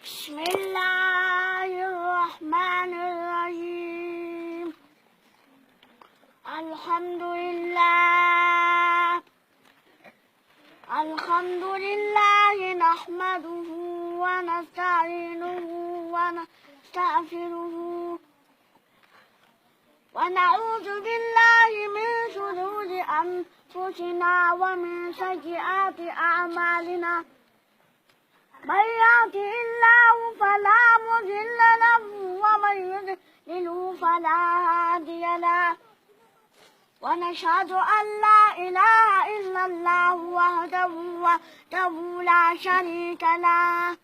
بسم الله الرحمن الرحيم. الحمد لله نحمده ونستعينه ونستغفره ونعوذ بالله من شرور أنفسنا ومن سيئات أعمالنا. من يهده الله فلا مضل له ومن يضلل فلا هادي له. ونشهد أن لا إله إلا الله وحده لا شريك له.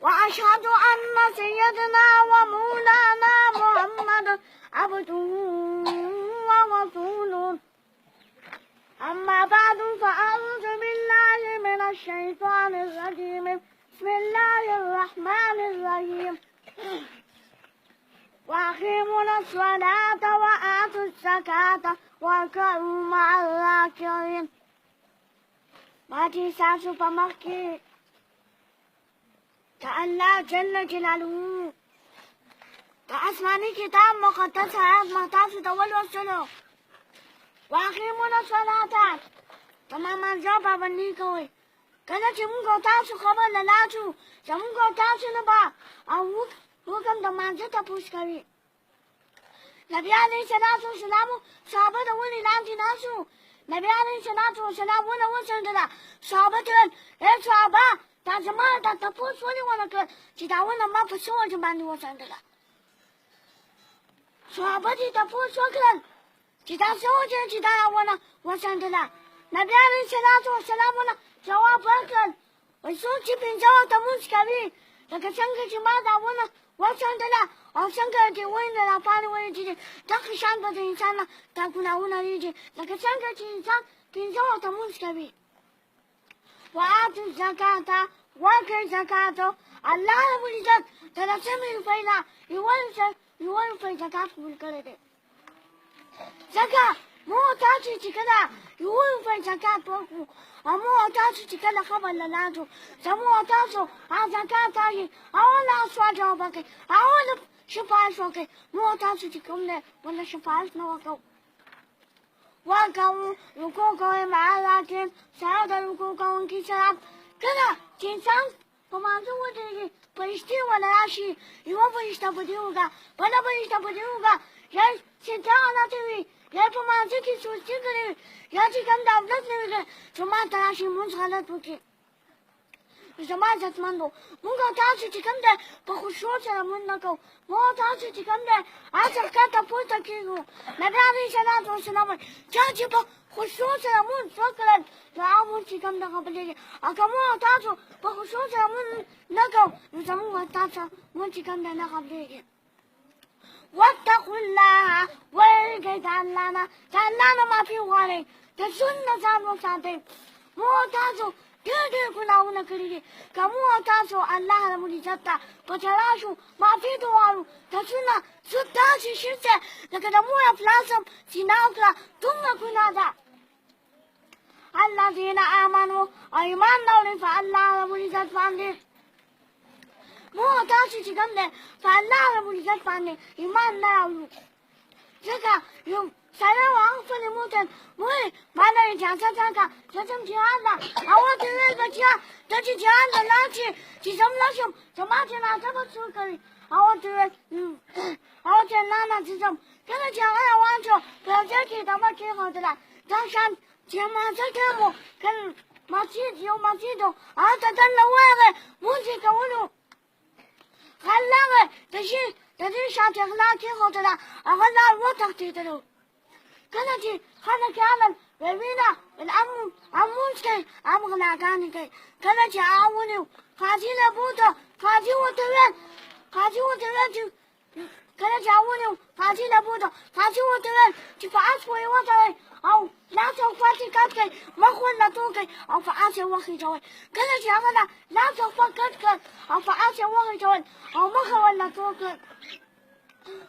وأشهد أن سيدنا ومولانا محمد عبده ورسوله. أما بعد فأعوذ بالله من الشيطان الرجيم. بسم الله الرحمن الرحيم. وأقيموا الصلاة وآتوا الزكاة واركعوا مع الراكعين. ماتي ساسو فمكي تعالى جل جلاله كأسماني كتاب مقدس آيات محتاج دول وصلوا. وأقيموا الصلاة تماما جوابا بني كوي كنا جمعو تاسو خبر للاجو جمعو تاسو نبا أو وكم دمانجة تپوش کری. نبی علیہ الصلوۃ والسلام صحابه د ونی لاندې ناسو. نبی علیہ الصلوۃ والسلام ونه وڅنډله. صحابه ته ای صحابه تا زما دا تپوس ولې ونه کړ چې دا ونه ما په څه وجه باندې وڅنډله. صحابه دې تپوس وکړل چې دا څه وجه چې دا ونه وڅنډله. نبی علیہ الصلوۃ والسلام ونه جواب ورکړل وایي څوک چې پنځه وخته لمونځ کوي لکه څنګه چې ما دا ونه وڅنډله او څنګه چې وینه راپاڼې وریږي دغه شان به د انسان نه دا ګناهونه ریږي لکه څنګه چې انسان پنځه وخته لمونځ کوي. وآتوا الزکاة ورکړئ زکات. الله رب العزت د لسمې روپۍ نه یوه روپۍ زکات قبول کړی دی. ځکه موږ تاسو چې کله یوه روپۍ زکات ورکړو او موږ تاسو چې کله خبر له لاندو زموږ تاسو هغه زکات راشي اوله سوال جواب وکړئ اوله شفاعت وکړئ. موږ تاسو چې کوم دی ورله شفاعت نه وکړو. وارکعوا رکوع کوئ مع الراکعین سره د رکوع کوونکي سره. کله چې انسان په مانځه ودرېږي فرشتې ورله راشي یوه فرشته په دې وکړه بله فرشته په دې وکړه یا سجده غلطه وي یا په مانځه کې سستي کړې وي یا چې کوم د غفلت نه وي کړی زما ته راشي لمونځ غلط وکړي. زما عزتمندو موږ تاسو چې کوم دی په خشوع سره لمونځ نه کوو. موږ تاسو چې کوم دی هسې ښکته پورته کېږو. نبي علیه الصلوۃ والسلام وایي چا چې په خشوع سره لمونځ وکړل نو هغه لمونځ چې کوم دی قبلېږي. او که موږ تاسو په خشوع سره لمونځ نه کوو نو زموږ تاسو لمونځ چې کوم دی نه قبلېږي. واتقوا الله ویریږئ د الله نه د الله نه معافي وغواړئ د ژوند نه ځان وساتئ. موږ تاسو ډېر ګناهونه کړي دي. که موږ تاسو الله رب العزت ته په ژړا شو معافي دې وغواړو د ژوند نه څوک داسې شرک دی لکه د مور افلاسم زنا وکړه دومره ګناه ده. الذین آمنوا او ایمان راوړئ په الله رب العزت باندې. موږ تاسو چې کوم دی په الله رب العزت باندې ایمان نه راوړو. ځکه یو سړی و هغه خپلې مور ته مورې ما له اجازه راکړه زه ځم جهاد ته. هغه ورته وویل بچیه ته چې جهاد ته لاړ شې چې زه مړه شم زما جنازه به څوک کوي. هغه ورته وویل نه زه ځم. کله چې هغه روان شو په یو ځای کې یې ډبه کېښودله. دا شان چې لمانځه ټایم و یو مسجد و هلته دننه ورغی لمونځ یې کولو. هغه لاغی د دې شاته غلا کېښودله هغه لاړ وتښتېدلو. کله چې خلک راغلل ویل وینه لمونځ کوي هم غلاګانې کوي. کله چې هغه ونیو قاضي له بوته قاضي ورته ویل چې کله چې هغه ونیو قاضي له بوته قاضي ورته ویل چې په اس پورې وتړئ او لاس او پښې کټ کړئ مخ ورله تو کړئ او په اس یې وخېژوئ. کله چې هغه لاس او پښې کټ کړل او په اس یې وخېژول او مخ یې ورله تو کړل.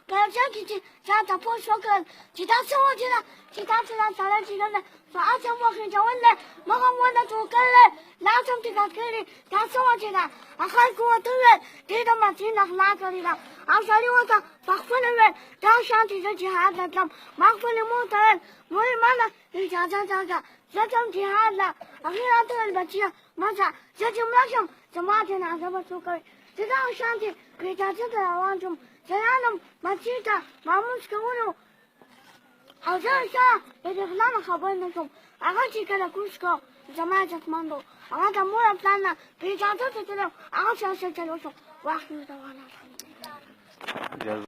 په یو ځای کې چې چا تپوس وکړل چې دا څه وجه ده چې تاسو دا سړی چې کوم دی په اس یې وخېژول دی مخ هم ورله تو کړی دی لاس هم dat kiri ta so chida akhai ko tuwe te da ma tin akhla karida asali wata fakhfele we ta shanti je jihad lam makhfele mutal mu'mana ja زجم جهاد لا أخيرا البشير مسا زجم لشم جماعتنا عزبة سكر زجم شانتي كريتاتي وانتم زيانم مسيطة ماموس كونو حوزر شا يدخلنا خبرنكم أغاتي كلا كوشكو جماعة ماندو أغاتا مورا بلانا كريتاتي تلو أغاتي أشتلوشو واحد دوانا